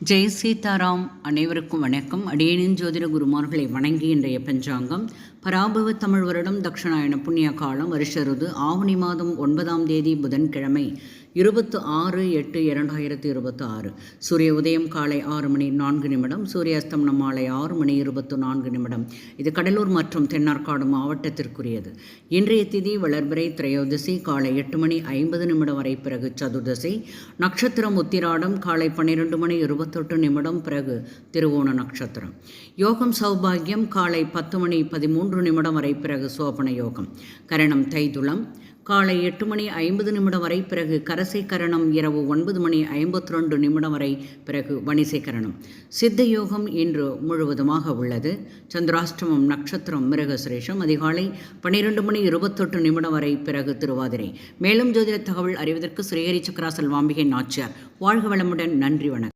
ஜெய் சீதாராம். அனைவருக்கும் வணக்கம். அடியேனின் ஜோதிட குருமார்களை வணங்கி இன்றைய பஞ்சாங்கம் பராபவ தமிழ் வருடம் தக்ஷணாயன புண்ணிய காலம் வருஷ ருது ஆவணி மாதம் 9ஆம் தேதி புதன்கிழமை 26/8/2026. சூரிய உதயம் காலை 6 மணி 4 நிமிடம், சூரிய அஸ்தமனம் மாலை 6 மணி 24 நிமிடம். இது கடலூர் மற்றும் தென்னார்காடு மாவட்டத்திற்குரியது. இன்றைய திதி வளர்பிறை திரையோதசி காலை 8 மணி 50 நிமிடம் வரை, பிறகு சதுர்தசி. நட்சத்திரம் உத்திராடம் காலை 12 மணி 28 நிமிடம், பிறகு திருவோண நட்சத்திரம். யோகம் சௌபாகியம் காலை 10 மணி 13 நிமிடம் வரை, பிறகு சோபன யோகம். கரணம் தைதுளம் காலை 8 மணி 50 நிமிடம் வரை, பிறகு கரசை கரணம் இரவு 9 மணி 52 நிமிடம் வரை, பிறகு வணிசை கரணம். சித்த யோகம் இன்று முழுவதுமாக உள்ளது. சந்திராஷ்டமம் நட்சத்திரம் மிருகசிரேஷம் அதிகாலை 12 மணி 28 நிமிடம் வரை, பிறகு திருவாதிரை. மேலும் ஜோதிட தகவல் அறிவதற்கு ஸ்ரீஹரி சக்கராசல் வாம்பிகை நாச்சியார். வாழ்க வளமுடன். நன்றி, வணக்கம்.